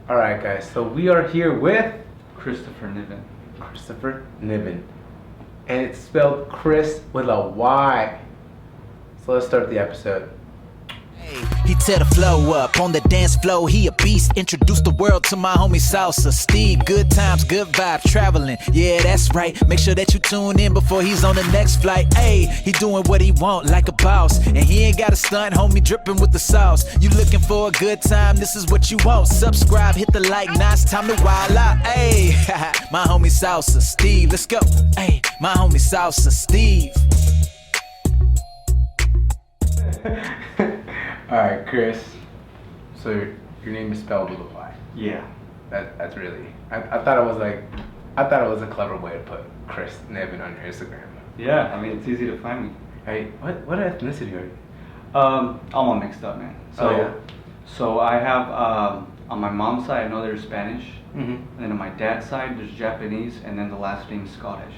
All right, guys. So we are here with Chrystopher Niven. Chrystopher Niven, and it's spelled Chris with a Y. So let's start the episode. He tear the flow up on the dance floor. He a beast. Introduced the world to my homie Salsa. Steve, good times, good vibes, traveling. Yeah, that's right. Make sure that you tune in before he's on the next flight. Hey, he doing what he want like a boss, and he ain't got a stunt, homie, dripping with the sauce. You looking for a good time? This is what you want. Subscribe, hit the like. Now it's time to wild out. Hey, my homie Salsa, Steve. Let's go. Hey, my homie Salsa, Steve. All right, Chris. So your name is spelled with a Y. Yeah. That's really. I thought it was a clever way to put Chris Niven on your Instagram. Yeah, I mean, it's easy to find me. Hey, what ethnicity are you? I'm all mixed up, man. So, Oh, yeah? So I have, on my mom's side, I know there's Spanish. Mm-hmm. And then on my dad's side, there's Japanese, and then the last name's Scottish.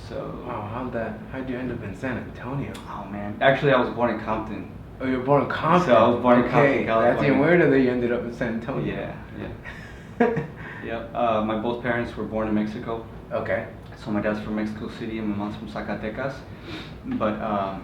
So. Wow, how'd you end up in San Antonio? Oh, man. Actually, I was born in Compton. Oh, you were born in Compton. So I was born in Compton, Okay, California. that's even weirder that you ended up in San Antonio. Yeah. Yep. My both parents were born in Mexico. Okay. So my dad's from Mexico City and my mom's from Zacatecas. But I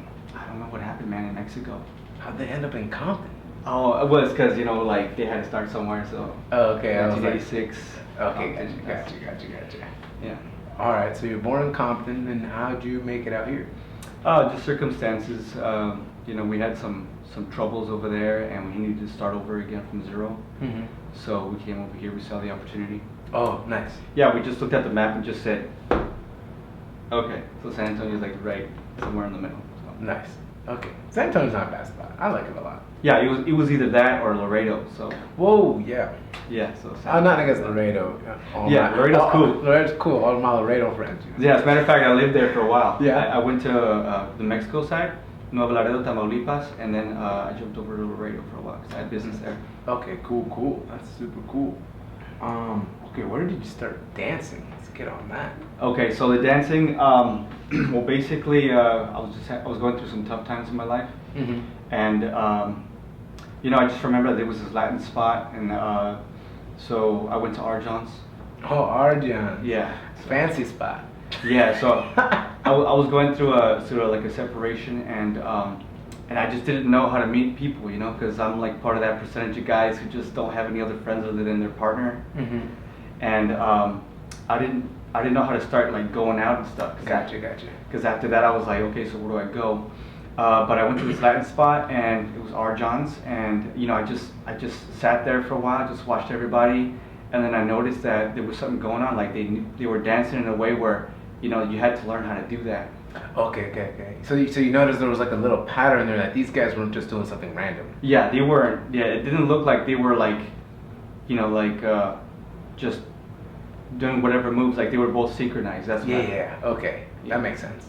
don't know what happened, man, in Mexico. How'd they end up in Compton? Oh, it was because, like, they had to start somewhere, so. Oh, okay. I was like, 1986. okay, Compton, gotcha. Yeah. All right, so you're born in Compton, and how'd you make it out here? Just circumstances. We had some troubles over there, and we needed to start over again from zero. Mm-hmm. So we came over here, we saw the opportunity. Oh, nice. Yeah, we just looked at the map and just said, okay, so San Antonio's like right somewhere in the middle. So. Nice. Okay. San Antonio's not a bad spot. I like it a lot. Yeah, it was either that or Laredo. So Whoa, yeah. yeah, so I'm not against Laredo. Laredo's cool. Laredo's cool. All my Laredo friends. Yeah, as a matter of fact, I lived there for a while. Yeah. I went to the Mexico side, Nuevo Laredo, Tamaulipas, and then I jumped over to Laredo for a while because I had business there. Okay, cool. That's super cool. Okay, where did you start dancing? Let's get on that. Okay, so the dancing, well, basically, I was going through some tough times in my life, Mm-hmm. and I just remember there was this Latin spot, and so I went to Arjon's. Oh, Arjan. Yeah. Fancy spot. Yeah, so I was going through a separation, and I just didn't know how to meet people, because I'm like part of that percentage of guys who just don't have any other friends other than their partner, Mm-hmm. and I didn't know how to start like going out and stuff. Gotcha. Because after that I was like, okay, so where do I go? But I went to this Latin spot, and it was Arjon's, and I just sat there for a while, just watched everybody, and then I noticed that there was something going on, like they were dancing in a way where you had to learn how to do that. Okay. So you noticed there was like a little pattern there, that these guys weren't just doing something random. Yeah, they weren't. Yeah, it didn't look like they were like, just doing whatever moves. Like they were both synchronized. That's what Yeah. Okay. Yeah. That makes sense.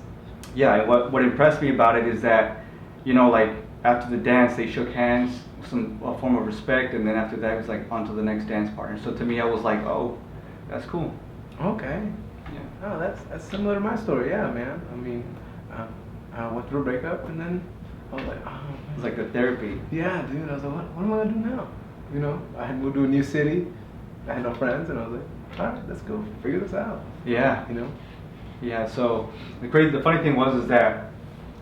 Yeah, and what impressed me about it is that, like after the dance they shook hands, a form of respect, and then after that it was like on to the next dance partner. So to me I was like, oh, that's cool. Okay. Yeah. Oh, that's similar to my story. Yeah, man. I mean, I went through a breakup, and then I was like, oh, It's like the therapy. yeah, dude. I was like, what am I gonna do now? I had moved to a new city. I had no friends, and I was like, all right, let's go figure this out. Yeah. You know. Yeah, so the funny thing was that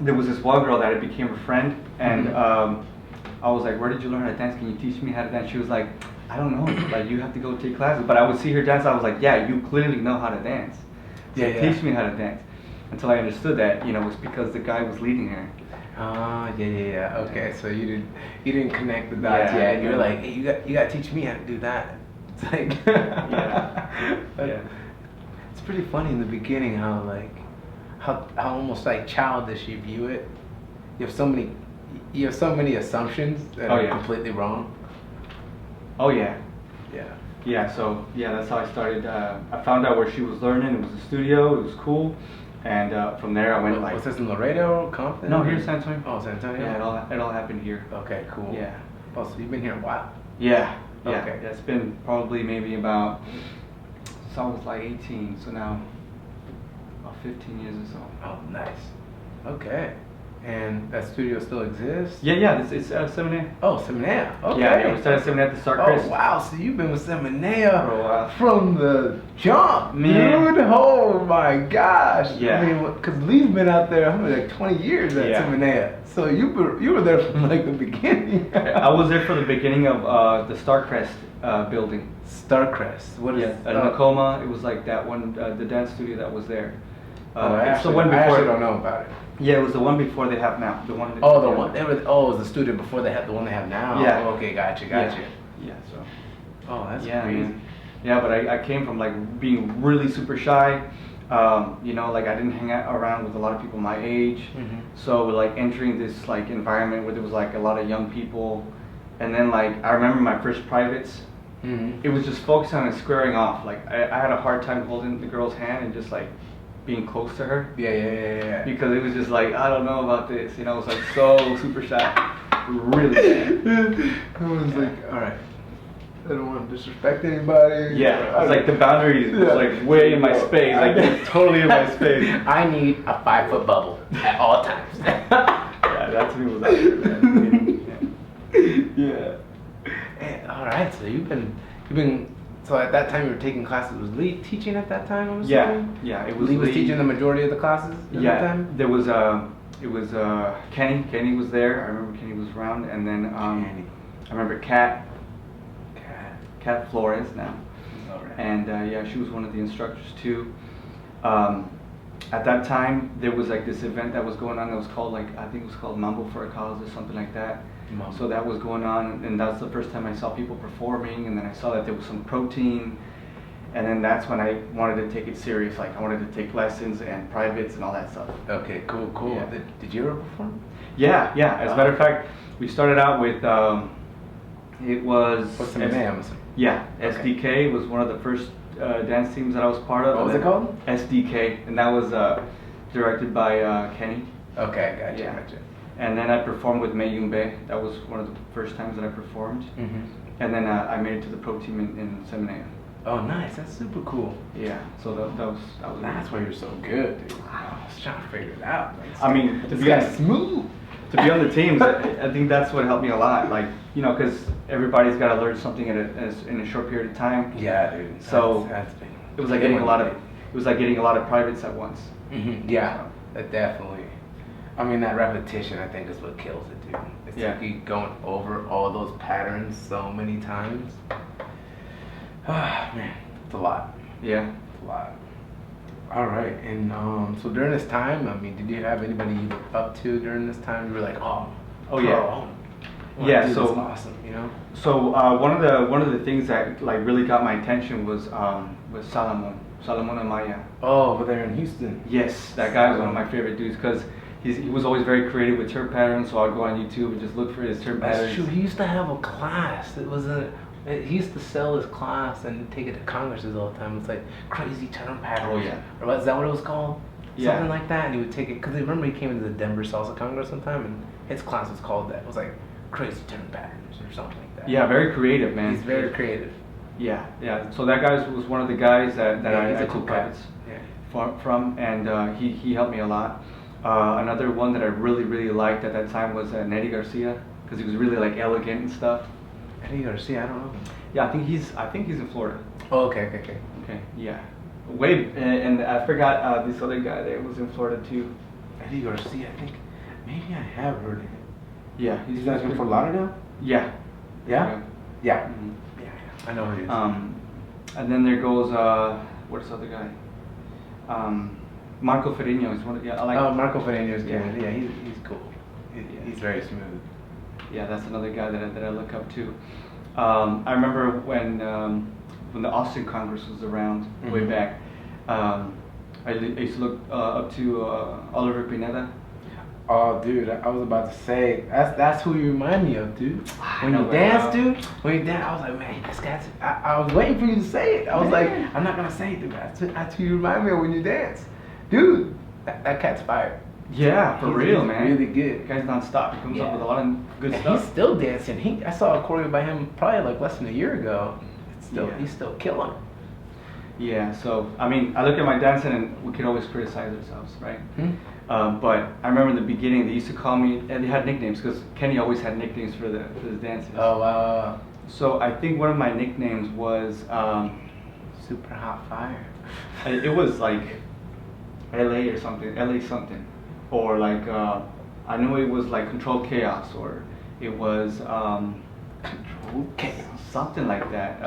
there was this one girl that it became a friend, and I was like, where did you learn how to dance? Can you teach me how to dance? She was like, I don't know, like you have to go take classes. But I would see her dance, I was like, yeah, you clearly know how to dance. So Yeah. teach me how to dance. Until I understood that, it was because the guy was leading her. Yeah. Okay, so you didn't connect the dots Yeah, yet. And you're yeah. like, hey, you got to teach me how to do that. It's like, Yeah. It's pretty funny in the beginning how almost like childish you view it. You have so many assumptions that are completely wrong. Oh yeah. Yeah. Yeah, so that's how I started. I found out where she was learning. It was a studio. It was cool, and from there I went Was this in Laredo, Compton? No, here's San Antonio. Oh, San Antonio. Yeah, it all happened here. Okay, cool. Yeah. Oh, so you've been here a while. Yeah. Okay. Yeah, it's been probably maybe about, so I was like 18, so now about 15 years or so. Oh, nice. Okay. And that studio still exists? Yeah, it's Seminea. Oh, Seminea. Okay. Yeah, we started Seminea at the start, Chrys. Oh, wow. So you've been with Seminea For a while. from the jump, Man. dude. Oh, my gosh. Yeah. I mean, because Lee's been out there, like 20 years at Seminea. So you were there from like the beginning. I was there for the beginning of the Starcrest building. Starcrest. What is in Tacoma? It was like that one, the dance studio that was there. I actually don't know about it. Yeah, it was the one before they have now. The one. It was the studio before they had the one they have now. Yeah. Oh, okay, gotcha. Yeah. So. Oh, that's crazy. Man. Yeah, but I came from like being really super shy. You know, like I didn't hang out around with a lot of people my age. Mm-hmm. So like entering this like environment where there was like a lot of young people, and then like I remember my first privates. Mm-hmm. It was just focused on squaring off. Like I had a hard time holding the girl's hand and just like being close to her. Yeah. Because it was just like, I don't know about this, you know, it was like so super shy. Really shy. I was like, alright, I don't want to disrespect anybody. Yeah, it's like the boundaries was like way in my space, like totally in my space. I need a 5-foot bubble at all times. Yeah, that to me was out there, man. Yeah. And, alright, so you've been, so at that time you were taking classes. Was Lee teaching at that time? I'm assuming? Yeah, it was Lee was teaching the majority of the classes at that time? There was Kenny. Kenny was there. I remember Kenny was around, and then Kenny. I remember Kat Flores now, and she was one of the instructors too. At that time, there was like this event that was going on that was called I think it was called Mambo for a Cause or something like that. Mambo. So that was going on, and that's the first time I saw people performing, and then I saw that there was some protein, and then that's when I wanted to take it serious. Like I wanted to take lessons and privates and all that stuff. Okay, cool. Yeah. Did you ever perform? Yeah. As a matter of fact, we started out with it was What's the name? Yeah, SDK was one of the first dance teams that I was part of. What was it called? SDK, and that was directed by Kenny. Okay, gotcha. And then I performed with Mayun Bay. That was one of the first times that I performed. Mm-hmm. And then I made it to the pro team in Seminea. Oh, nice. That's super cool. Yeah. So that was. That's why you're so good, dude. I was trying to figure it out. I mean, this guy's smooth. To be on the teams, I think that's what helped me a lot. Like, you know, because everybody's got to learn something in a short period of time. Yeah, dude. So that's big. It was like getting a lot of privates at once. Mm-hmm. Yeah, that definitely. I mean, that repetition, I think, is what kills it, dude. It's like you going over all those patterns so many times. Ah, man, it's a lot. Yeah, it's a lot. All right, and so during this time, I mean, did you have anybody you looked up to during this time? You were like, yeah, dude, so that's awesome, you know. So one of the things that like really got my attention was Salomon Amaya. Oh, over there in Houston. Yes, that guy was one of my favorite dudes because he was always very creative with turn patterns. So I'd go on YouTube and just look for his turn patterns. That's true. He used to have a class. He used to sell his class and take it to congresses all the time. It's like crazy turn patterns. Oh yeah. Or is that what it was called? Yeah. Something like that. And he would take it because remember he came into the Denver Salsa Congress sometime and his class was called that. It was like crazy turn patterns or something like that. Yeah, very creative, man. He's very creative. Yeah. So that guy was one of the guys that I took privates from, and he helped me a lot. Another one that I really liked at that time was Nettie Garcia because he was really like elegant and stuff. Eddie Garcia, I don't know. Yeah, I think he's in Florida. Oh, okay. Okay, yeah. And I forgot this other guy that was in Florida too. Eddie Garcia, I think maybe I have heard of him. Yeah, he's guys from Fort Lauderdale. Yeah. Yeah. Mm-hmm. Yeah. I know who he is. And then there goes what's the other guy? Marco Ferrigno is one of I like. Oh, Marco Ferrigno is good. Yeah, he's cool. He's very smooth. Yeah, that's another guy that I look up to. I remember when the Austin Congress was around way back. I used to look up to Oliver Pineda. Oh, dude, I was about to say that's who you remind me of, dude. When you dance, dude. When you dance, I was like, man, this guy's. I was waiting for you to say it. I was like, I'm not gonna say it, dude. That's who you remind me of when you dance, dude. That cat's fire. Yeah, for real, man. Really good. The guy's non-stop. He comes up with a lot of good stuff. He's still dancing. I saw a choreo by him probably like less than a year ago. He's still killing. Yeah, so I mean, I look at my dancing and we could always criticize ourselves, right? But I remember in the beginning they used to call me, and they had nicknames because Kenny always had nicknames for his dances. Oh wow. So I think one of my nicknames was Super hot fire. it was like LA or something, LA something, or like I know it was like Controlled Chaos, or it was Controlled Chaos, something like that.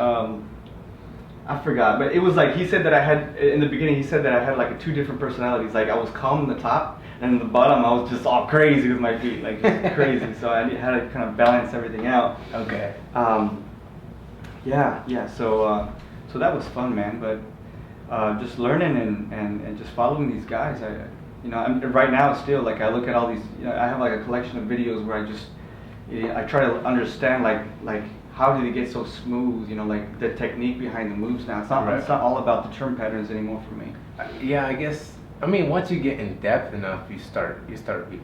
I forgot, but it was like he said that I had in the beginning. He said that I had like two different personalities. Like I was calm in the top, and in the bottom I was just all crazy with my feet, like just crazy. So I had to kind of balance everything out. Okay. Yeah. So that was fun, man. But just learning and just following these guys. I'm right now still like I look at all these. I have like a collection of videos where I try to understand like how do they get so smooth? Like the technique behind the moves now. It's not all about the turn patterns anymore for me. Yeah, I guess. I mean, once you get in depth enough, you start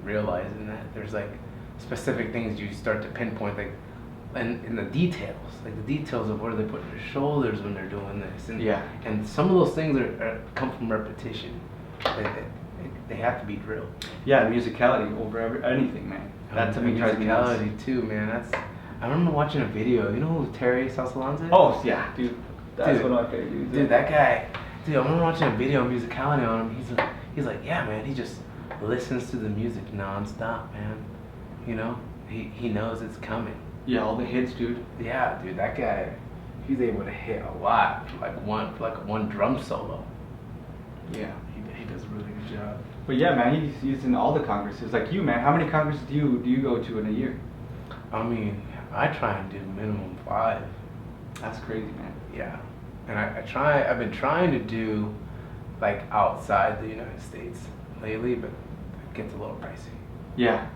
realizing that there's like specific things you start to pinpoint, like in the details, like the details of where they put their shoulders when they're doing this, and some of those things come from repetition. They have to be drilled. Yeah, musicality over anything, man. That to me drives me nuts. Musicality too, man. I remember watching a video. You know who Terry Salsa is? Oh yeah, dude. That's one of my favorite dudes. Dude, that guy. Dude, I remember watching a video of musicality on him. He's like, yeah, man. He just listens to the music nonstop, man. He knows it's coming. Yeah, all the hits, dude. Yeah, dude. That guy, he's able to hit a lot for one drum solo. Yeah, he does a really good job. But yeah, man, he's in all the congresses. Like you, man. How many congresses do you go to in a year? I mean, I try and do minimum 5. That's crazy, man. Yeah, and I've been trying to do like outside the United States lately, but it gets a little pricey. Yeah.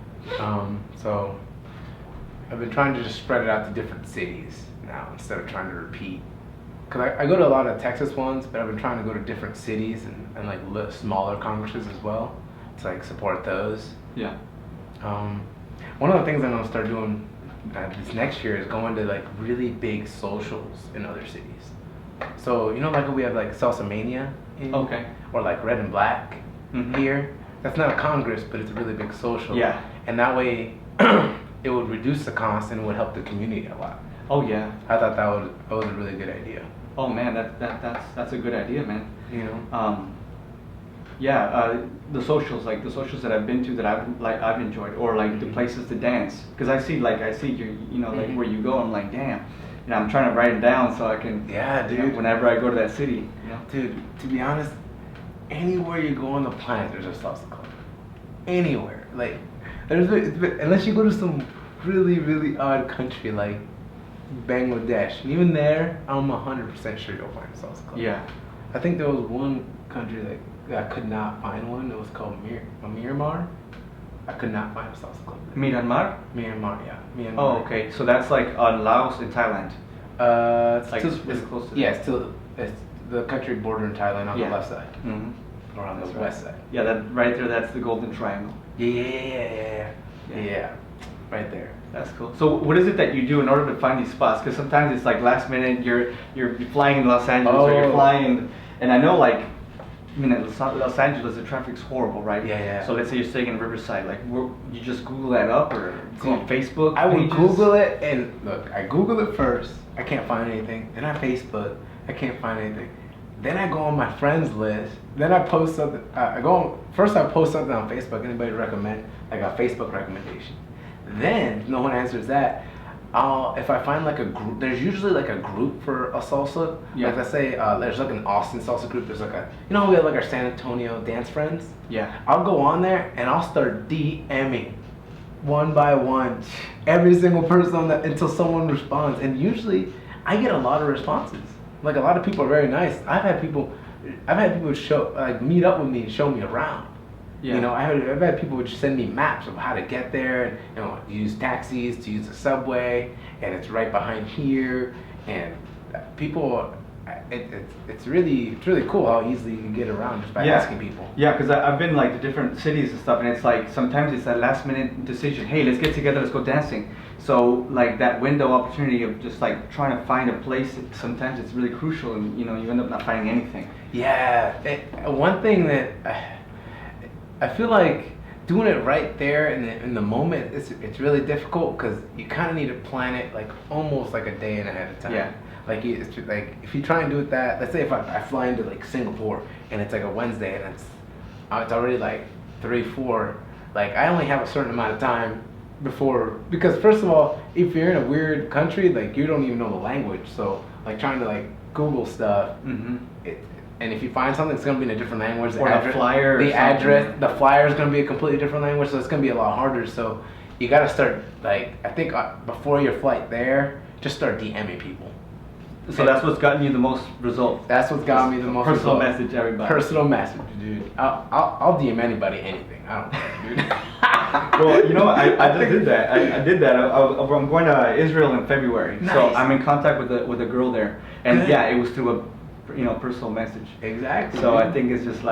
So I've been trying to just spread it out to different cities now instead of trying to repeat. Cause I go to a lot of Texas ones, but I've been trying to go to different cities and like smaller congresses as well to like support those. Yeah. One of the things I'm gonna start doing this next year is going to like really big socials in other cities. So like we have like Salsa Mania, or like Red and Black here. That's not a congress, but it's a really big social. Yeah. And that way, it would reduce the cost and it would help the community a lot. Oh yeah. I thought that was a really good idea. Oh man, that's a good idea, man. The socials that I've been to that I've enjoyed, or like the places to dance, because I see you like where you go, I'm like, damn, I'm trying to write it down so I can, dude, whenever I go to that city, Dude, to be honest, anywhere you go on the planet, there's a salsa club. Anywhere, like unless you go to some really really odd country like Bangladesh, and even there, I'm 100% sure you'll find a salsa club. Yeah. I think there was one country that I could not find one. It was called Myanmar. I could not find a salsa club. Myanmar? Myanmar, yeah. Myanmar. Oh, okay. So that's like Laos and Thailand. It's close to. Yeah, it's the country bordering Thailand on the left side, or on the west side. Yeah, that right there. That's the Golden Triangle. Yeah. Right there. That's cool. So what is it that you do in order to find these spots? Because sometimes it's like last minute. You're flying in Los Angeles, or you're flying, and I know like. In Los Angeles, the traffic's horrible, right? Yeah. So let's say you're staying in Riverside, like you just Google that up or go on Facebook. I would Google it, and look, I Google it first. I can't find anything. Then I Facebook. I can't find anything. Then I go on my friends list. Then I post something. I post something on Facebook. Anybody recommend like a Facebook recommendation? Then if no one answers that, if I find like a group, there's usually like a group for a salsa. Yeah. Like let's say there's like an Austin salsa group. There's like we have like our San Antonio dance friends. Yeah. I'll go on there and I'll start DMing one by one every single person on that until someone responds. And usually I get a lot of responses. Like a lot of people are very nice. I've had people meet up with me and show me around. Yeah. I've had people would send me maps of how to get there, and use taxis, to use the subway, and it's right behind here. And people, it's really cool how easily you can get around just by asking people. Yeah, because I've been like to different cities and stuff, and it's like sometimes it's that last minute decision. Hey, let's get together, let's go dancing. So like that window opportunity of just like trying to find a place, sometimes it's really crucial, and you end up not finding anything. Yeah, one thing that I feel like doing it right there in the moment, it's really difficult because you kind of need to plan it like almost like a day and ahead of time. Yeah. Like like if you try and do it that, let's say if I fly into like Singapore and it's like a Wednesday and it's already like 3-4, like I only have a certain amount of time before, because first of all, if you're in a weird country, like you don't even know the language, so like trying to like Google stuff, and if you find something, it's gonna be in a different language. Or a flyer. The flyer is gonna be a completely different language, so it's gonna be a lot harder. So you gotta start like I think before your flight there, just start DMing people. So that's what's gotten you the most results. That's what's got me the most personal results. message, everybody. Personal message, dude. I'll DM anybody anything. I don't care, dude. Well, I just did that. I did that. I'm going to Israel in February, Nice. so I'm in contact with a girl there, and Good. yeah, it was through a personal message. Exactly. So dude. I think it's just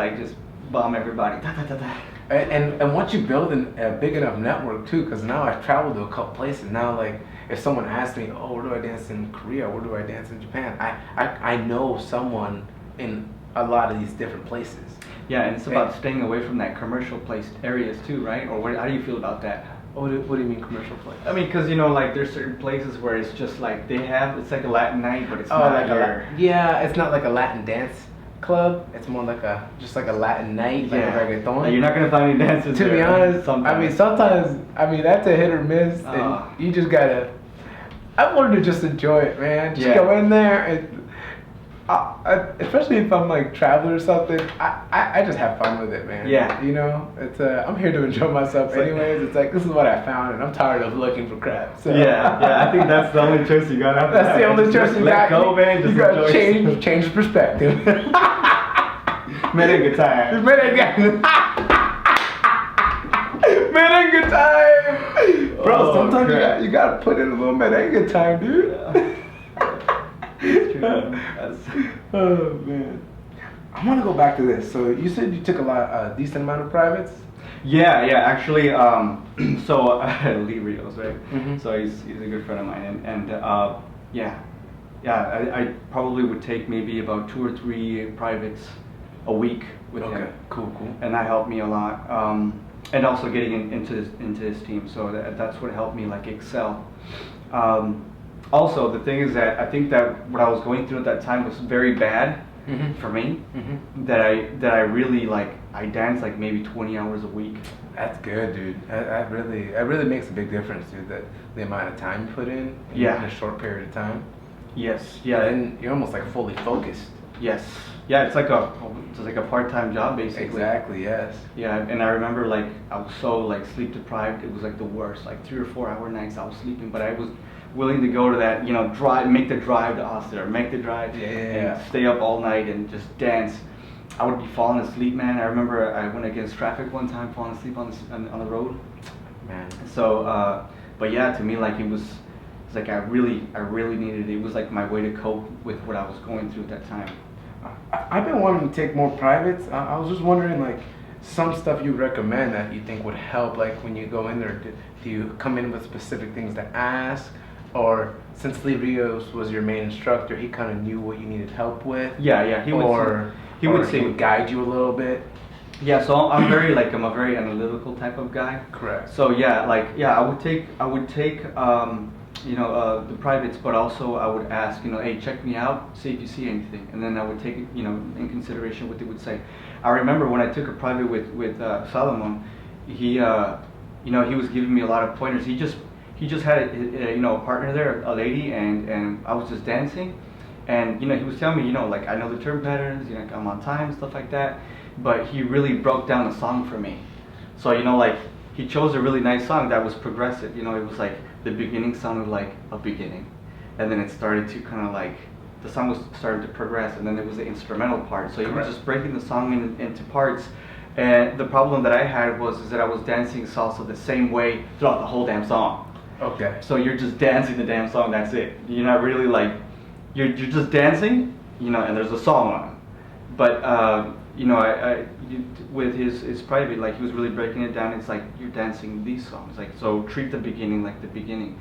bomb everybody. Da, da, da, da. And once you build a big enough network too, because now I've traveled to a couple places. Now, like if someone asks me, oh, where do I dance in Korea? Where do I dance in Japan? I know someone in a lot of these different places. Yeah, and it's about staying away from that commercial placed areas too, right? Or how do you feel about that? What do you mean commercial place? I mean, because like there's certain places where it's just like it's like a Latin night, but it's not like your... it's not like a Latin dance club. It's more like just like a Latin night, like a reggaeton. You're not gonna find any dancers To there, be honest, sometimes. sometimes that's a hit or miss, and you just gotta. I've learned to just enjoy it, man. Just go in there, and especially if I'm like traveling or something, I just have fun with it, man. Yeah. It's I'm here to enjoy myself anyways. It's like this is what I found, and I'm tired of looking for crap. So. Yeah. I think that's the only choice you gotta have. That's the only choice you got. Let go, man. You gotta change perspective. Merengue time. Merengue time. Bro, sometimes crap. you gotta put in a little merengue time, dude. Oh man, I want to go back to this. So you said you took a decent amount of privates. Yeah. Actually, so Lee Rios, right? Mm-hmm. So he's a good friend of mine, and I probably would take maybe about 2 or 3 privates a week with him. Cool. And that helped me a lot. And also getting into his team, so that's what helped me like excel. Also, the thing is that I think that what I was going through at that time was very bad for me. Mm-hmm. That I really I danced like maybe 20 hours a week. That's good, dude. That really makes a big difference, dude. That the amount of time you put in in a short period of time. Yes. Yeah. And you're almost like fully focused. Yes. Yeah. It's like a part-time job basically. Exactly. Yes. Yeah. And I remember I was so sleep deprived. It was like the worst. 3 or 4 hour nights I was sleeping, but I was willing to go to that, make the drive to Austin, or make the drive and stay up all night and just dance. I would be falling asleep, man. I remember I went against traffic one time, falling asleep on the road. Man. So, but yeah, to me, it's like I really needed it. It was like my way to cope with what I was going through at that time. I've been wanting to take more privates. I was just wondering, some stuff you recommend that you think would help, when you go in there. Do you come in with specific things to ask? Or since Lee Rios was your main instructor, he kind of knew what you needed help with? Yeah, he would guide you a little bit? Yeah, so I'm very I'm a very analytical type of guy. Correct. So I would take the privates, but also I would ask, hey, check me out, see if you see anything, and then I would take in consideration what they would say. I remember when I took a private with Solomon, he was giving me a lot of pointers. He just had a partner there, a lady, and I was just dancing, and he was telling me, I know the turn patterns, I'm on time, stuff like that, but he really broke down the song for me. So he chose a really nice song that was progressive. It was the beginning sounded like a beginning, and then it started to kind of the song was starting to progress, and then there was the instrumental part. So he was just breaking the song into parts. And the problem that I had was that I was dancing salsa the same way throughout the whole damn song. Okay. So you're just dancing the damn song, that's it. You're not really you're just dancing, and there's a song on. But with his private, he was really breaking it down. It's you're dancing these songs, so treat the beginning like the beginning.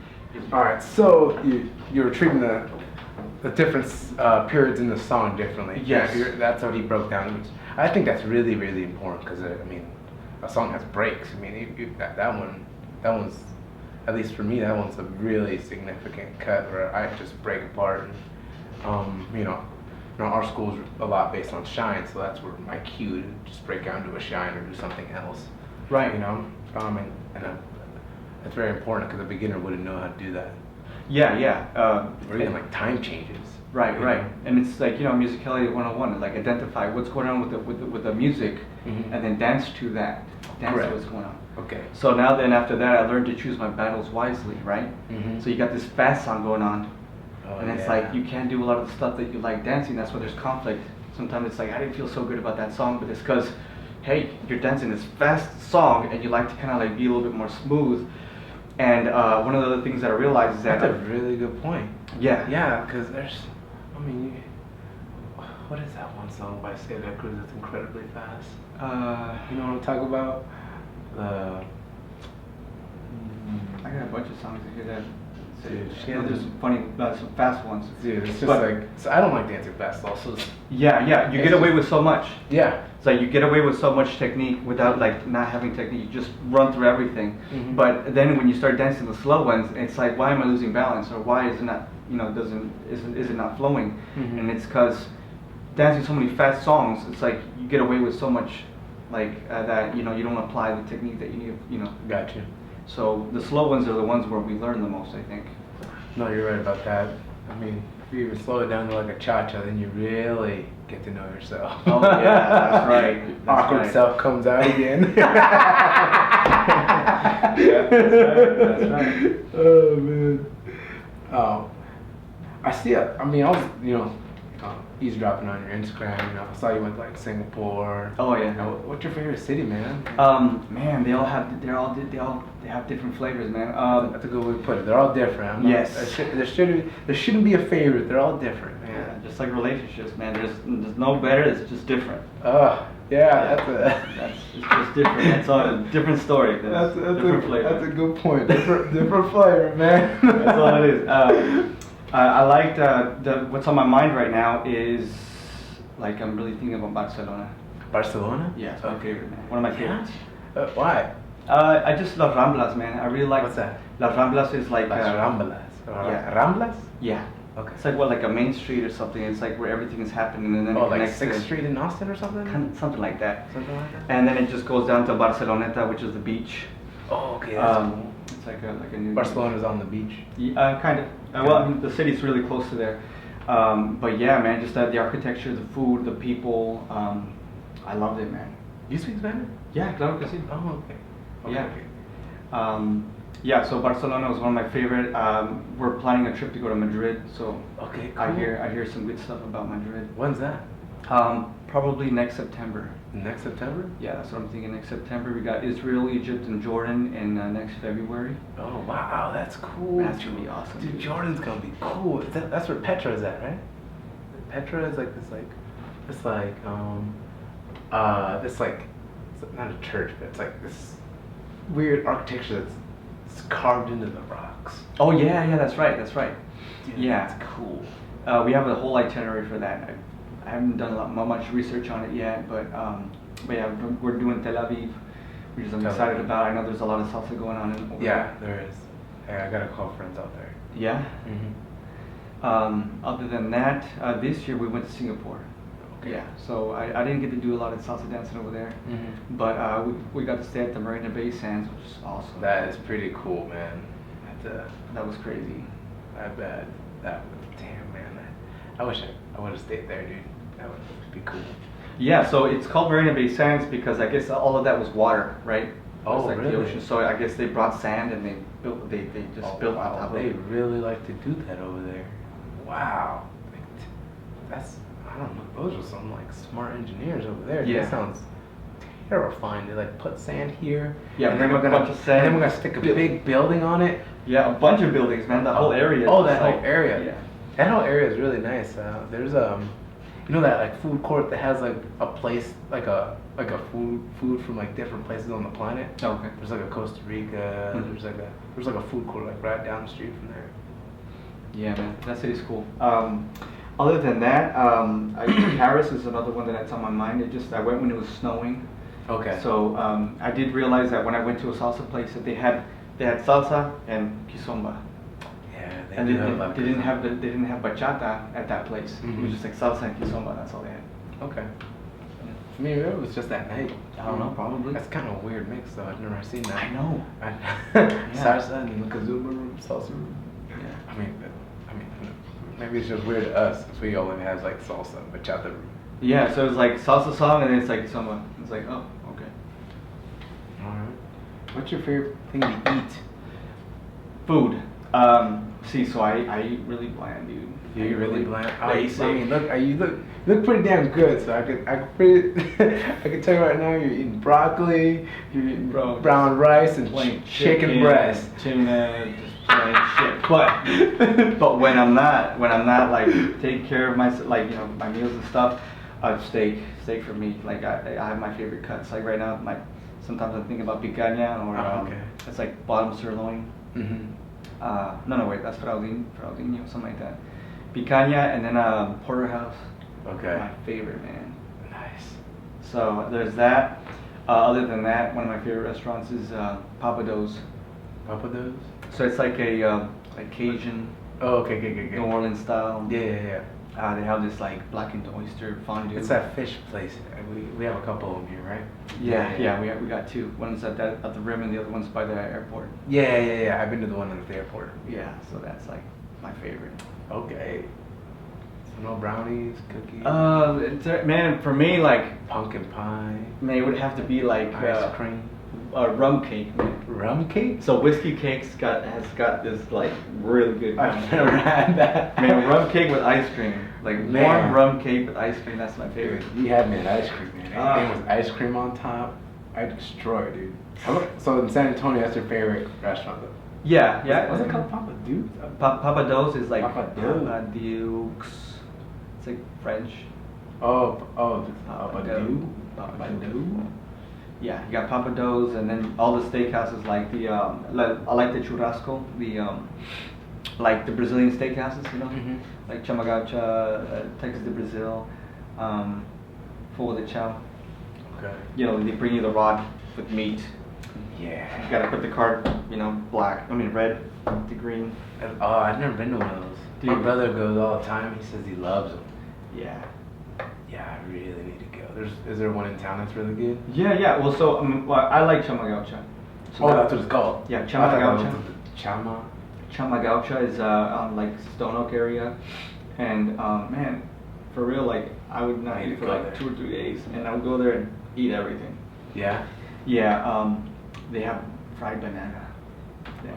All right, so you were treating the different periods in the song differently. Yes. Yeah, that's what he broke down. Which I think that's really, really important because I mean, a song has breaks. I mean, that one's, at least for me, that one's a really significant cut where I just break apart. And, our school's a lot based on shine, so that's where my cue to just break down to a shine or do something else. Right. That's very important because a beginner wouldn't know how to do that. Yeah. Or even like time changes. Right. And it's like, musicality 101 is like identify what's going on with the music, Mhm. and then dance to that. Dance Correct. to what's going on. Okay. So now then after that, I learned to choose my battles wisely, right? Mhm. So you got this fast song going on, Oh, and it's yeah. like you can't do a lot of the stuff that you like dancing. That's why there's conflict. Sometimes it's like I didn't feel so good about that song, but it's because, hey, you're dancing this fast song, and you like to kind of like be a little bit more smooth. And one of the other things that I realized is that That's a really good point. yeah. Yeah, because what is that one song by Salsa Chrys that's incredibly fast? You know what I'm talking about? I got a bunch of songs in here that. Dude, There's some funny, some fast ones. Dude, it's just But- so I don't like dancing fast also. Yeah, you get away with so much. Yeah. It's like you get away with so much technique without like not having technique. You just run through everything. Mhm. But then when you start dancing the slow ones, it's like, why am I losing balance, or why is it not, is it not flowing? Mhm. And it's because dancing so many fast songs, it's like you get away with so much, like that you don't apply the technique that you need. Got you. So the slow ones are the ones where we learn the most, I think. No, you're right about that. I mean, if you even slow it down to like a cha-cha, then you really get to know yourself. Oh, yeah, that's right. That's Awkward right. self comes out again. Yeah, that's right. Oh man. I see it. I mean, I was eavesdropping on your Instagram. I saw you went to like Singapore. Oh yeah. What's your favorite city, man? Man, they have different flavors, man. That's a good way to put it. They're all different. Yes. There shouldn't be a favorite. They're all different, Yeah, man. just like relationships, man. There's no better. It's just different. Yeah, It's just different. That's all a different story. That's different flavor. That's a good point. Different flavor, man. That's all it is. I liked what's on my mind right now is like I'm really thinking about Barcelona. Barcelona? Yeah, it's my favorite, man. One of my favorites. Why? I just love Ramblas, man. I really like. What's that? Las Ramblas is like. Las Ramblas. yeah. Ramblas? Yeah. Okay. It's like like a main street or something. It's like where everything is happening, and then it Like connects 6th to- Street in Austin or something? something like that. Something like that? And then it just goes down to Barceloneta, which is the beach. Oh, okay. That's cool. It's like a new. Barcelona's on the beach. Kind of. Well, I mean, the city's really close to there. But yeah, man, just the architecture, the food, the people. I loved it, man. You speak Spanish? Yeah, claro que sí. Oh, okay. Yeah. Okay. Yeah, so Barcelona was one of my favorite. We're planning a trip to go to Madrid, so Okay, cool. I hear some good stuff about Madrid. When's that? Probably next September. Next September? Yeah, that's what I'm thinking. Next September, we got Israel, Egypt, and Jordan in next February. Oh, wow, that's cool. That's gonna be awesome. Dude, Jordan's gonna be cool. That's where Petra is at, right? Petra is like this it's not a church, but it's like this weird architecture that's carved into the rocks. Oh yeah, that's right. Dude, Yeah. that's cool. We have a whole itinerary for that. I haven't done much research on it yet, but yeah, we're doing Tel Aviv, which I'm Tel excited Aviv. about. I know there's a lot of salsa going on over Yeah, there. there is. Hey, I gotta call friends out there. Yeah. Mm-hmm. Other than that, this year we went to Singapore. Okay. Yeah, so I didn't get to do a lot of salsa dancing over there, Mm-hmm. but we got to stay at the Marina Bay Sands, which is awesome. That is pretty cool, man. That was crazy. I bet. Damn, man. I wish I would have stayed there, dude. That would be cool. Yeah, so it's called Marina Bay Sands because I guess all of that was water, right? Oh, It's like really? the ocean. So I guess they brought sand and they just built on top of They it. really like to do that over there. Wow. That's, I don't know. Those are some like smart engineers over there. Yeah. That sounds terrifying. They like put sand here. Yeah, and then bring we're a gonna bunch of sand. And then we're gonna stick a big building on it. Yeah, a bunch of buildings, man. The whole area. Oh, is that like- whole area. Yeah. That whole area is really nice. There's you know that like food court that has like a place like a food from like different places on the planet. Okay. There's like a Costa Rica. Mhm. There's like a food court like right down the street from there. Yeah, man, that city's cool. Other than that, Paris is another one that's on my mind. I went when it was snowing. Okay. So I did realize that when I went to a salsa place that they had salsa and kizomba. Yeah, And they didn't have they didn't have bachata at that place. It Mhm. was just like salsa and kizomba. That's all they had. Okay. I mean, it was just that night. I don't know, probably. That's kind of a weird mix, though. I've never seen that. I know. Salsa and the kazuma room, salsa room. Yeah. I mean, maybe it's just weird to us because we only have like salsa and bachata room. Yeah. So it's like salsa song and then it's like kizomba. It's like, oh, okay. All right. What's your favorite thing to eat? Food. So I eat really bland, dude. You really bland? Basic. I mean, you look pretty damn good. So I could tell you right now, you're eating broccoli, you're eating brown rice and Plain chicken breast. Tuna, just plain shit. But when I'm not like taking care of myself, like my meals and stuff, steak for me. Like I have my favorite cuts. Like right now, sometimes I'm thinking about picanha or it's like bottom sirloin. Mm-hmm. No, wait, that's fraudinho, something like that. Picanha and then porterhouse. Okay. My favorite, man. Nice. So there's that. Other than that, one of my favorite restaurants is Papa Do's. Papa Do's? So it's like a Cajun, Oh, okay. New Orleans style. Yeah. They have this like blackened oyster fondue. It's that fish place. We have a couple of them here, right? Yeah. We got two. One's at the Rim and the other one's by the airport. Yeah. I've been to the one at the airport. Yeah. So that's like my favorite. Okay. So no brownies, cookies. Man, for me, like Pumpkin pie. man, it would have to be like Ice cream. Rum cake, man. Rum cake? So whiskey cakes has got this like really good. I've never had that. Man, rum cake with ice cream, like Man. warm rum cake with ice cream. That's my favorite. Dude, you had me at ice cream, man. Anything with ice cream on top, I destroy, dude. So in San Antonio, that's your favorite restaurant, though? Yeah. What's it called? Papa Duke's? Papa Do's is like Papa Do's. Papa Duke's. It's like French. Oh, Papa Papa Duke. Papa Duke. Yeah, you got Papa Do's, and then all the steakhouses like the I like the churrasco, like the Brazilian steakhouses, Mhm. like Chamagaucha, Texas de Brazil, Fogo de Chao. Okay. They bring you the rod with meat. Yeah. You gotta put the card, red to green. Oh, I've never been to one of those. My Dude. brother goes all the time. He says he loves them. Yeah. Yeah, I really need to go. Is there one in town that's really good? Yeah. Well, so I like Chamagaucha. So That's what it's called. Yeah, I thought that was Chamagaucha. Chama. Chamagaucha is on like Stone Oak area, and man, for real, like I would not I need eat to for go like there. 2 or 3 days, and I would go there and eat everything. Yeah. Yeah, they have fried banana. there.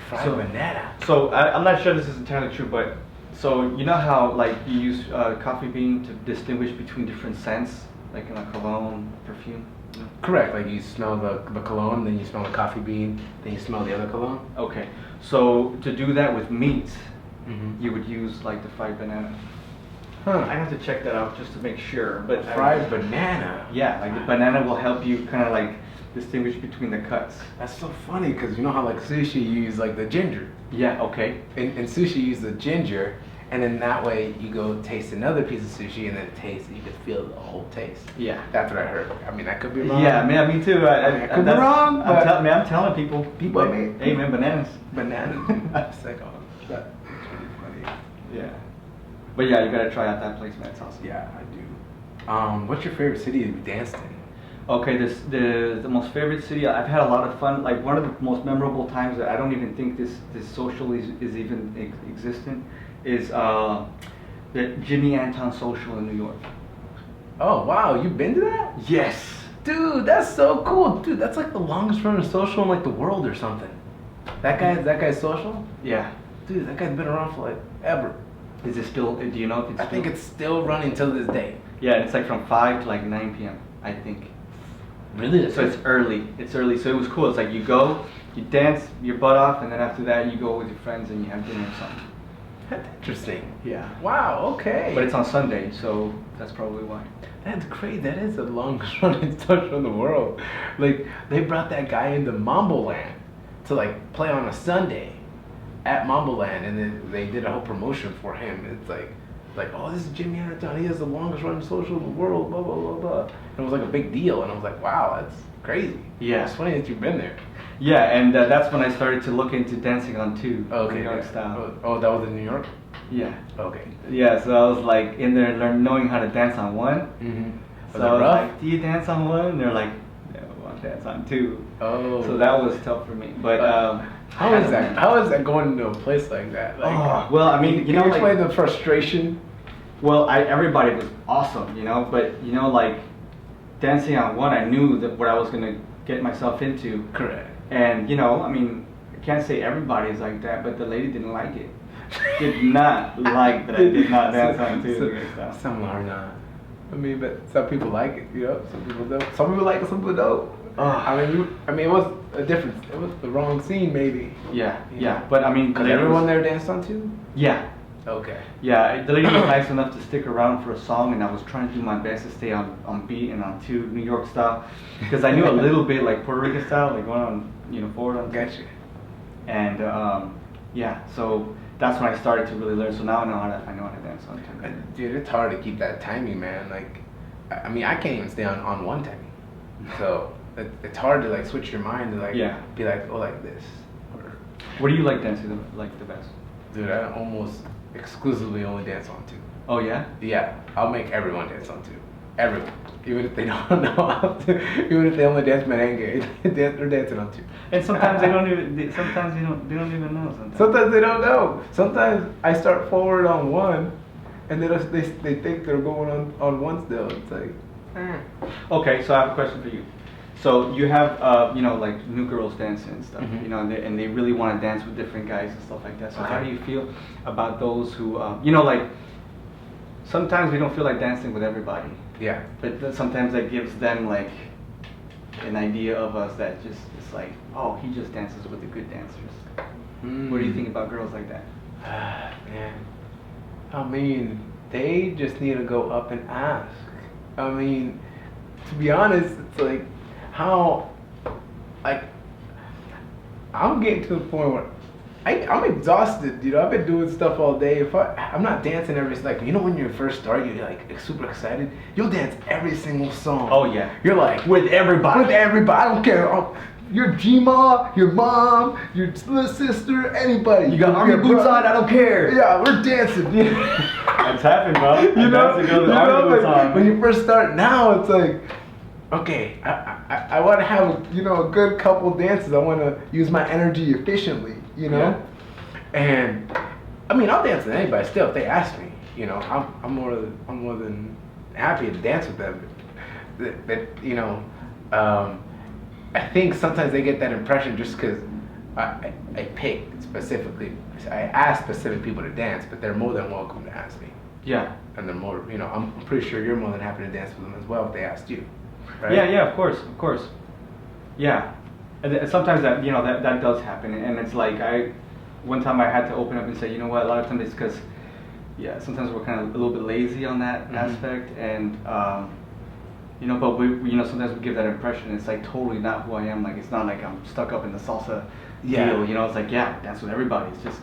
Fried So- banana. So I'm not sure this is entirely true, but so you know how like you use coffee bean to distinguish between different scents, like in a cologne, perfume. Correct. Like you smell the cologne, then you smell the coffee bean, then you smell the other cologne. Okay, so to do that with meats, Mm-hmm. you would use like the fried banana. I Huh. have to check that out just to make sure. But Fried banana. Yeah, like the banana will help you kind of like distinguish between the cuts. That's so funny because you know how like sushi you use like the ginger. Yeah. Okay. In sushi you use the ginger, and then that way you go taste another piece of sushi and then taste it. You could feel the whole taste. Yeah. That's what I heard. I mean, I could be wrong. Yeah, man, me too. I could be wrong, but I'm telling people, But- hey man, bananas. banana. It's like, oh, that's really funny. Yeah. But yeah, you gotta try out that place, man. It's awesome. Yeah, I do. What's your favorite city to dance in? Okay, the most favorite city. I've had a lot of fun. Like one of the most memorable times that I don't even think this social is even existent is the Jimmy Anton Social in New York. Oh wow, you've been to that? Yes. Dude, that's so cool. Dude, that's like the longest running social in like the world or something. That guy's social? Yeah. Dude, that guy's been around for like ever. Is it still? Do you know if it's? I think it's still running till this day. Yeah, it's like from 5 to like 9 p.m. I think. Really? So it's early. It's early. So it was cool. It's like you go, you dance your butt off, and then after that you go with your friends and you have dinner or something. That's interesting. Yeah. Wow. Okay. But it's on Sunday, so that's probably why. That's crazy. That is the longest running show in the world. Like they brought that guy into Mambo Land to like play on a Sunday at Mambo Land, and then they did a whole promotion for him. It's like, oh, this is Jimmy Anatown. He has the longest running social in the world. Blah blah blah blah. And it was like a big deal, and I was like, wow, that's crazy. Yeah. It's funny that you've been there. Yeah, and that's when I started to look into dancing on too. Okay. New York Yeah. style. Oh, that was in New York. Yeah. Okay. Yeah, so I was like in there knowing how to dance on one. Mm-hmm. So I was like, do you dance on one? And they're like, yeah, we want to dance on two. Oh. So that was tough for me. But how is that? How is that going into a place like that? Like, oh, well, I mean, can you like, explain the frustration? well, everybody was awesome, but like dancing on one, I knew that what I was gonna get myself into. Correct. And I mean, I can't say everybody's like that, but the lady didn't like it. Did not like that I did not dance on two. Some are not. I mean, but some people like it, Some people don't. Some people like it, some people don't. I mean, it was a difference. It was the wrong scene, maybe. Yeah. But I mean, Cause everyone there danced on two. Yeah. Okay. Yeah, the lady was nice enough to stick around for a song, and I was trying to do my best to stay on beat and on two, New York style, because I knew a little bit like Puerto Rican style, like going on, forward on. Gotcha. And yeah, so that's when I started to really learn. So now I know how to dance on two. Dude, it's hard to keep that timing, man. Like, I mean, I can't even stay on one timing. So it's hard to like switch your mind to like be like, oh, like this. Or, what do you like dancing the best? dude, I almost exclusively only dance on two. Oh yeah? Yeah, I'll make everyone dance on two. Everyone, even if they don't know how to, even if they only dance merengue, they're dancing on two. And sometimes they don't even. Sometimes they don't even know. Sometimes they don't know. Sometimes I start forward on one, and they think they're going on one still. It's like. Okay, so I have a question for you. So you have like new girls dancing and stuff, Mm-hmm. and they really want to dance with different guys and stuff like that. So how Okay. do you feel about those who like sometimes we don't feel like dancing with everybody. Yeah. But sometimes that gives them like an idea of us that just it's like, oh, he just dances with the good dancers. What do you think about girls like that? Man, I mean, they just need to go up and ask. I mean, to be honest, it's like how, like, I'm getting to the point where I'm exhausted, I've been doing stuff all day. If I'm not dancing every, like, when you first start, you're like super excited. You'll dance every single song. Oh yeah. You're like with everybody. With everybody. I don't care. Your G-ma, your mom, your little sister, anybody. You got army boots on. I don't care. Yeah, we're dancing. That's happened, bro. When you first start, now it's like, okay, I want to have a good couple dances. I want to use my energy efficiently, Yeah. And I mean, I'll dance with anybody still if they ask me. I'm more than happy to dance with them. I think sometimes they get that impression just because I pick specifically. I ask specific people to dance, but they're more than welcome to ask me. Yeah. And they're more, I'm pretty sure you're more than happy to dance with them as well if they asked you. Right? Yeah, of course. Yeah. And sometimes that that does happen, and it's like one time I had to open up and say, you know what, a lot of times it's because sometimes we're kind of a little bit lazy on that aspect, and but we sometimes we give that impression. It's like totally not who I am. Like it's not like I'm stuck up in the salsa deal. It's like dance with everybody. It's just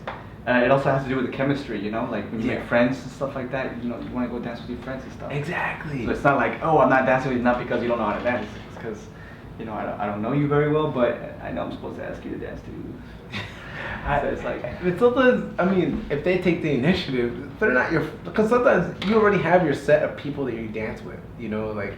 it also has to do with the chemistry. Like when you make friends and stuff like that. You want to go dance with your friends and stuff. Exactly. So it's not like, oh, I'm not dancing with you not because you don't know how to dance. It's because I don't know you very well, but I know I'm supposed to ask you to dance too. So it's like, but sometimes, I mean, if they take the initiative, they're not because sometimes you already have your set of people that you dance with, like,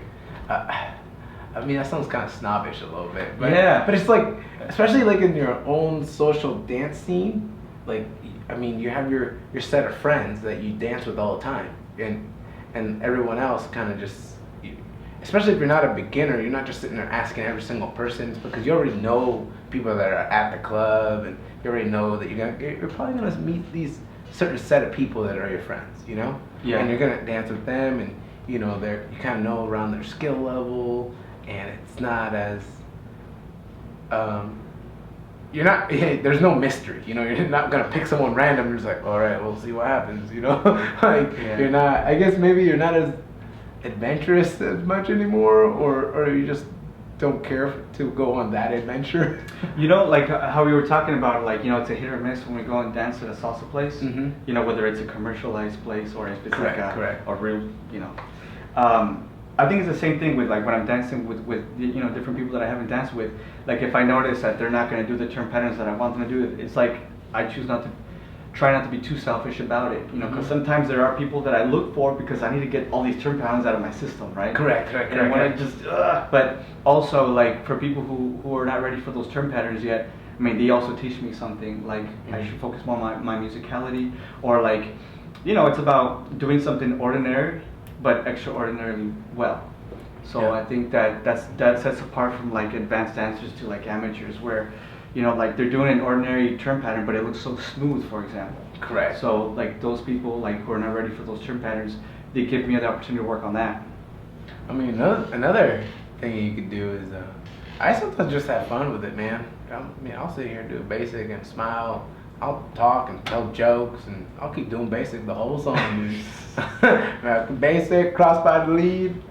I mean, that sounds kind of snobbish a little bit, but but it's like, especially like in your own social dance scene, like, I mean, you have your set of friends that you dance with all the time, and everyone else kind of just, especially if you're not a beginner, you're not just sitting there asking every single person. It's because you already know people that are at the club, and you already know that you're probably gonna meet these certain set of people that are your friends, Yeah. And you're gonna dance with them, and you kind of know around their skill level, and it's not as you're not. There's no mystery. You know, you're not gonna pick someone random. You're just like, all right, we'll see what happens. You know, like you're not. I guess maybe you're not as adventurous as much anymore, or you just don't care to go on that adventure. You know, like how we were talking about, like, you know, it's a hit or miss when we go and dance at a salsa place. Mm-hmm. You know, whether it's a commercialized place or if it's Correct, like correct. a real, you know. I think it's the same thing with like when I'm dancing with you know, different people that I haven't danced with. Like if I notice that they're not going to do the turn patterns that I want them to do, it's like I choose not to. Try not to be too selfish about it, you know, because sometimes there are people that I look for because I need to get all these turn patterns out of my system, right? Correct. And I want to just, but also like for people who are not ready for those turn patterns yet, I mean, they also teach me something, like I should focus more on my musicality, or like, you know, it's about doing something ordinary, but extraordinarily well. So I think that sets apart from like advanced dancers to like amateurs, where, you know, like they're doing an ordinary turn pattern, but it looks so smooth, for example. Correct. So like those people like who are not ready for those turn patterns, they give me the opportunity to work on that. I mean, another thing you could do is, I sometimes just have fun with it, man. I'll sit here and do basic and smile. I'll talk and tell jokes, and I'll keep doing basic the whole song, dude. Basic, cross by the lead.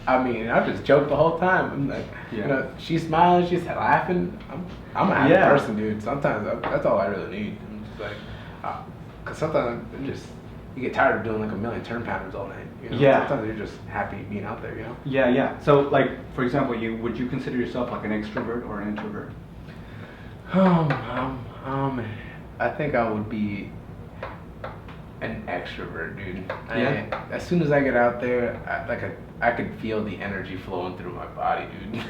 I mean, I just joke the whole time. I'm like, you know, she's smiling, she's laughing. I'm a happy person, dude. Sometimes that's all I really need. I'm just like, cause sometimes you get tired of doing like a million turn patterns all night. You know? Yeah. Sometimes you're just happy being out there, you know. Yeah. So like, for example, would you consider yourself like an extrovert or an introvert? I think I would be an extrovert, dude. Yeah. As soon as I get out there, I could feel the energy flowing through my body, dude.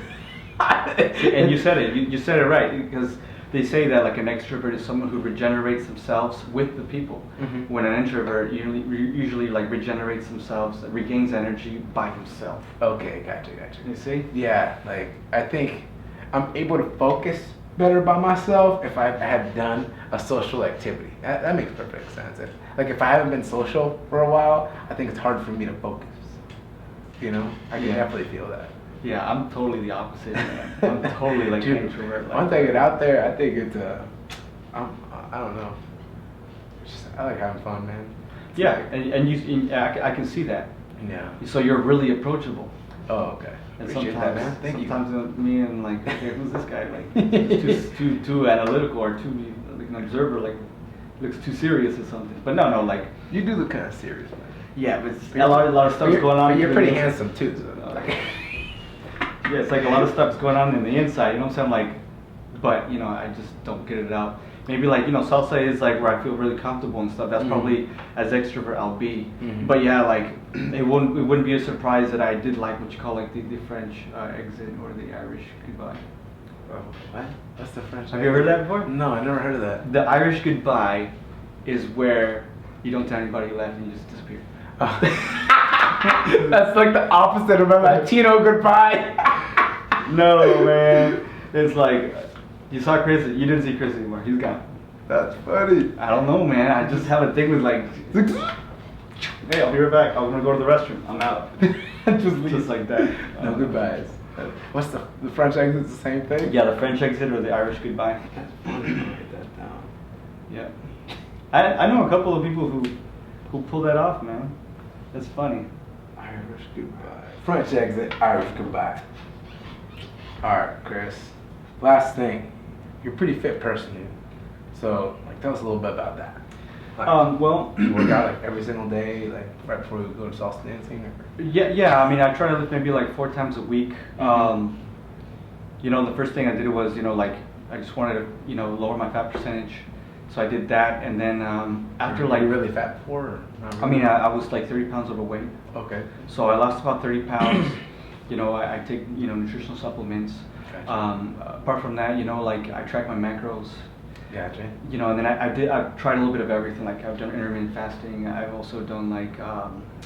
And you said it. You said it right, because they say that like an extrovert is someone who regenerates themselves with the people. Mm-hmm. When an introvert usually like regenerates themselves, regains energy by himself. Okay, gotcha. You see? Yeah, like I think I'm able to focus better by myself if I have done a social activity. That makes perfect sense. If I haven't been social for a while, I think it's hard for me to focus. You know, I can definitely feel that. Yeah, I'm totally the opposite, man. I'm totally like an introvert. Like, once I get out there, I think it's I don't know. I like having fun, man. Yeah, and I can see that. Yeah. So you're really approachable. Oh, okay. And Appreciate sometimes, that, man. Thank you. sometimes me and like, okay, who's this guy? Like, too analytical, or too like an observer, like looks too serious or something. But no, like You do look kind of serious, man. yeah, but it's a lot of stuff's going on. But you're pretty handsome too. So. Yeah, it's like a lot of stuff's going on in the inside. You know what I'm saying? Like, but you know, I just don't get it out. Maybe like, you know, salsa is like where I feel really comfortable and stuff. That's probably as extrovert I'll be. But yeah, like it wouldn't be a surprise that I did like what you call like the French exit or the Irish goodbye. What? What's the French? Have you heard that before? No, I never heard of that. The Irish goodbye is where you don't tell anybody you left and you just disappear. That's like the opposite of a Latino goodbye. No, man. It's like, you saw Chrys, you didn't see Chrys anymore. He's gone. That's funny. I don't know, man. I just have a thing with like, hey, I'll be right back. I'm gonna go to the restroom. I'm out. Just leave. Just like that. No goodbyes. What's the French exit? The same thing? Yeah, the French exit or the Irish goodbye. That's funny. Write that down. Yeah. I know a couple of people who pull that off, man. That's funny. Irish goodbye. French exit, Irish goodbye. Alright, Chrys. Last thing. You're a pretty fit person, dude. So, like, tell us a little bit about that. Like, Well, you work out like every single day, like right before you go to salsa dancing? Or? yeah. I mean, I try to lift maybe like 4 times a week. You know, the first thing I did was, you know, like I just wanted to, you know, lower my fat percentage. So I did that, and then after like, you really fat before? Or not really? I mean, I was like 30 pounds overweight. Okay. So I lost about 30 pounds. You know, I take, you know, nutritional supplements. Gotcha. Apart from that, you know, like I track my macros. Gotcha. You know, and then I've tried a little bit of everything. Like I've done intermittent fasting. I've also done like,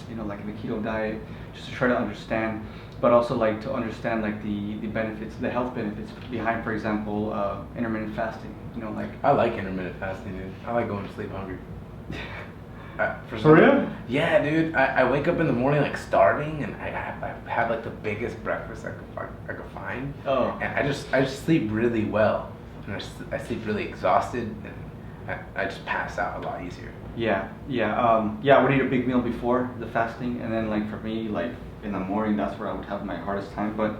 you know, like the keto diet, just to try to understand, but also like to understand like the benefits, the health benefits behind, for example, intermittent fasting. You know, like I like intermittent fasting, dude. I like going to sleep hungry. For real? Yeah, dude. I wake up in the morning like starving, and I have like the biggest breakfast I could find. Oh. And I just sleep really well. and I sleep really exhausted, and I just pass out a lot easier. Yeah. I would eat a big meal before the fasting, and then like for me, like in the morning, that's where I would have my hardest time. But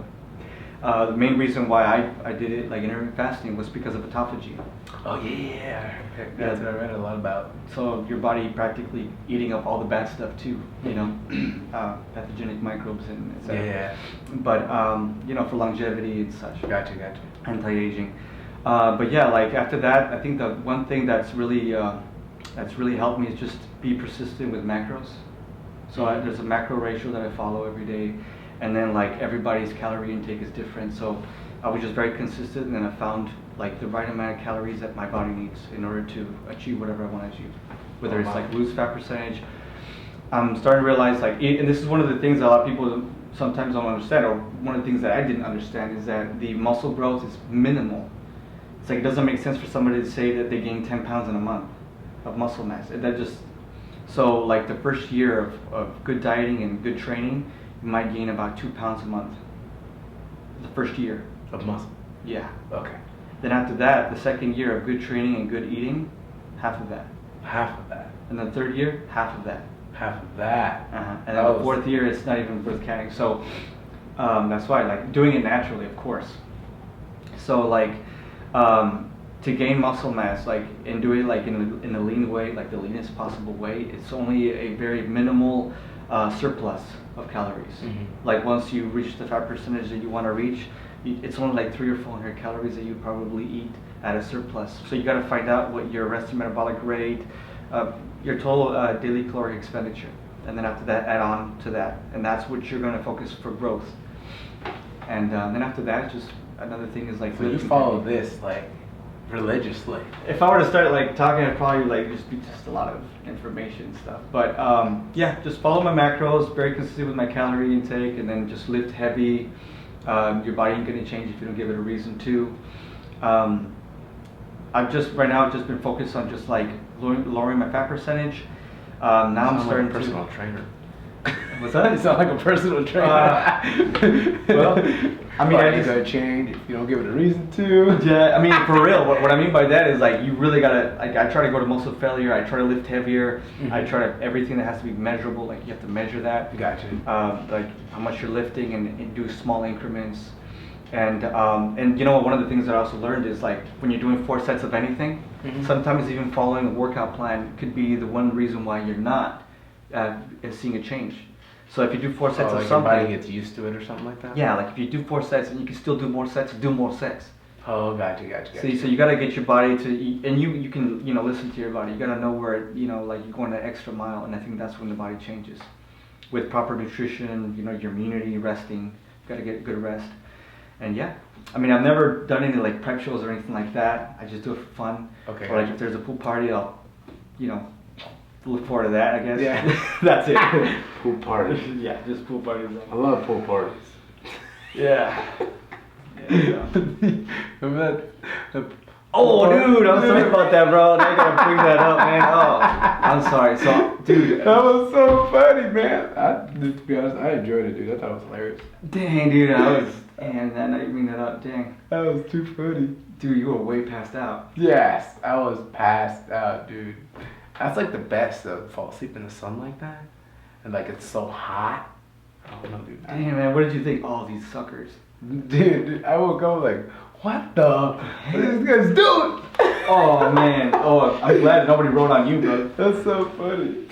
the main reason why I did it like intermittent fasting was because of autophagy. Oh yeah, that's what I read a lot about. So your body practically eating up all the bad stuff too, you know, pathogenic microbes and etc. Yeah. But you know, for longevity and such. Gotcha. Anti-aging. But yeah, like after that, I think the one thing that's really helped me is just be persistent with macros. So there's a macro ratio that I follow every day, and then like everybody's calorie intake is different. So I was just very consistent, and then I found like the right amount of calories that my body needs in order to achieve whatever I want to achieve. Whether it's like lose fat percentage. I'm starting to realize like, and this is one of the things that a lot of people sometimes don't understand, or one of the things that I didn't understand, is that the muscle growth is minimal. It's like it doesn't make sense for somebody to say that they gain 10 pounds in a month of muscle mass. That just, so like the first year of good dieting and good training, you might gain about 2 pounds a month. The first year. Of muscle. Yeah. Okay. Then after that, the second year of good training and good eating, half of that. Half of that. And the third year, half of that. Half of that. And then the fourth year, it's not even worth counting. So that's why, like, doing it naturally, of course. So like, to gain muscle mass, like, and do it like in a lean way, like the leanest possible way, it's only a very minimal surplus of calories. Like once you reach the fat percentage that you want to reach, it's only like 300 or 400 calories that you probably eat at a surplus. So you got to find out what your resting metabolic rate, your total daily caloric expenditure, and then after that, add on to that, and that's what you're going to focus for growth. And then after that, just another thing is like. So you follow this like religiously. If I were to start like talking, I'd probably like just be just a lot of information and stuff. But yeah, just follow my macros, very consistent with my calorie intake, and then just lift heavy. Your body ain't gonna change if you don't give it a reason to. I've just right now just been focused on just like lowering my fat percentage. Now I'm starting like a personal trainer. What's that? You sound like a personal trainer. Well, I mean, I just gotta change if you don't give it a reason to. Yeah, I mean, for real, what I mean by that is like you really gotta. Like, I try to go to muscle failure. I try to lift heavier. I try to everything that has to be measurable. Like you have to measure that. Gotcha. Like how much you're lifting and do small increments. And you know, one of the things that I also learned is like when you're doing 4 sets of anything, sometimes even following a workout plan could be the one reason why you're not seeing a change. So if you do 4 sets of like something, your body gets used to it or something like that. Yeah, like if you do 4 sets and you can still do more sets, do more sets. Oh, gotcha. So you got to get your body to, and you can listen to your body. You got to know where like you're going the extra mile, and I think that's when the body changes. With proper nutrition, your immunity, resting, you got to get good rest. And yeah, I mean, I've never done any like prep shows or anything like that. I just do it for fun. Okay. Or like if there's a pool party, I'll, look forward to that, I guess. Yeah. That's it. Pool parties. Yeah, just pool parties. I love pool parties. Yeah. Remember that? Oh, dude, I'm sorry about that, bro. I gotta bring that up, man. Oh, I'm sorry. So, dude. That was so funny, man. To be honest, I enjoyed it, dude. I thought it was hilarious. Dang, dude, and then I bring that up. Dang. That was too funny. Dude, you were way passed out. Yes, I was passed out, dude. That's like the best, though. Fall asleep in the sun like that, and like it's so hot. I don't know, dude. Damn, man, what did you think? Oh, these suckers. Dude, I woke up like, what the? What are these guys doing? Oh man. Oh, I'm glad nobody wrote on you, bro. That's so funny.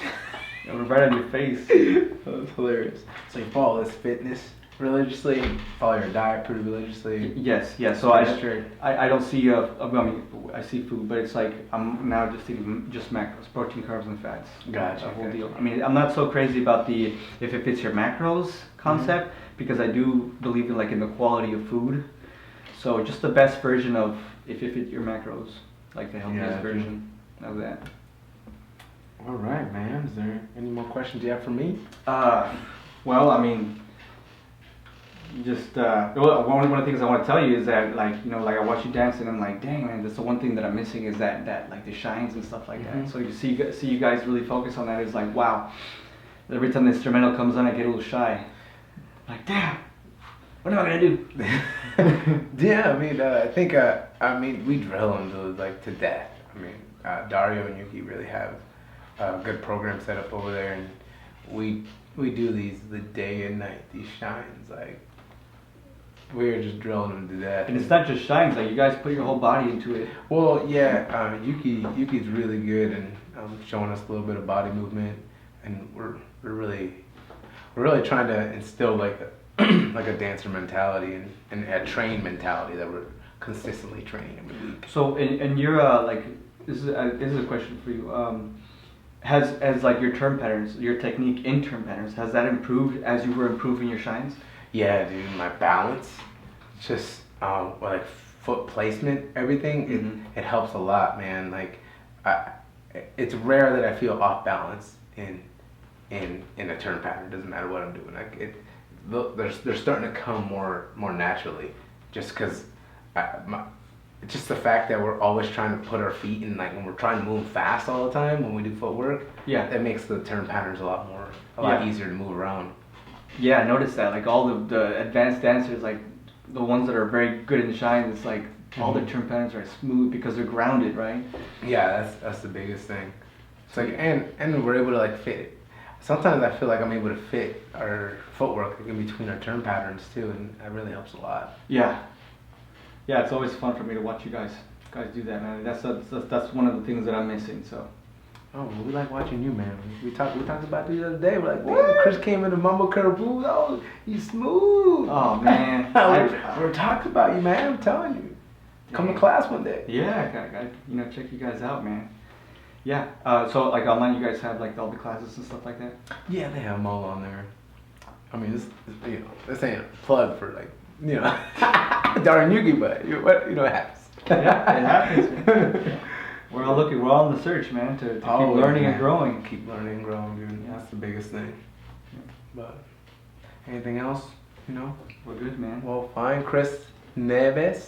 It was right on your face. That was hilarious. So you follow this fitness religiously, follow your diet pretty religiously. Yes. So I don't see I see food, but it's like I'm now just eating just macros, protein, carbs, and fats. Gotcha. The whole deal. I mean, I'm not so crazy about the if it fits your macros concept because I do believe in the quality of food. So just the best version of if it fits your macros, like the healthiest version of that. All right, man. Is there any more questions you have for me? Well, I mean, just one of the things I want to tell you is that like I watch you dance and I'm like, dang man, that's the one thing that I'm missing is that like the shines and stuff like that. So you see you guys really focus on that. It's like, wow, every time the instrumental comes on, I get a little shy. Like, damn. What am I gonna do? Yeah, I mean, we drill them to death. I mean, Dario and Yuki really have a good program set up over there, and we do these the day and night, these shines. Like, we're just drilling them to death. And it's not just shines, like you guys put your whole body into it. Well, yeah, Yuki's really good and showing us a little bit of body movement, and we're really trying to instill like a dancer mentality and a trained mentality that we're consistently training every week. So, and you're this is a question for you. Has like your turn patterns, your technique in turn patterns, has that improved as you were improving your shines? Yeah, dude, my balance, just like foot placement, everything, it helps a lot, man. Like, it's rare that I feel off balance in a turn pattern. It doesn't matter what I'm doing. Like they're starting to come more naturally, just because just the fact that we're always trying to put our feet in, like when we're trying to move fast all the time when we do footwork. Yeah, that makes the turn patterns a lot easier to move around. Yeah, I noticed that. Like all the advanced dancers, like the ones that are very good in shines, it's like all their turn patterns are smooth because they're grounded, right? Yeah, that's the biggest thing. It's like and we're able to like fit it. Sometimes I feel like I'm able to fit our footwork in between our turn patterns too, and that really helps a lot. Yeah. Yeah, it's always fun for me to watch you guys do that, man. That's one of the things that I'm missing. So. Oh, well, we like watching you, man. We talked about it the other day. We're like, man, Chrys came into Mambo Caribou. Oh, he's smooth. Oh man, we're talking about you, man. I'm telling you. Come to class one day. Yeah, I check you guys out, man. Yeah. So like online, you guys have like all the classes and stuff like that. Yeah, they have them all on there. I mean, this ain't a plug for like, Darren Yugi, but it happens. Yeah, it happens. Man. We're all looking. We're all on the search, man, to keep learning and growing. Keep learning and growing, dude. Yeah. That's the biggest thing. Yeah. But anything else? We're good, man. Well, fine. Chrys Niven.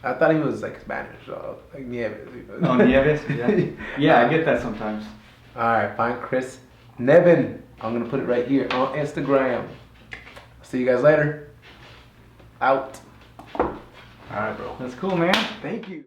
I thought he was like Spanish, so like Nieves. Oh, Nieves. Yeah. Yeah, I get that sometimes. All right, fine. Chrys Niven. I'm gonna put it right here on Instagram. See you guys later. Out. All right, bro. That's cool, man. Thank you.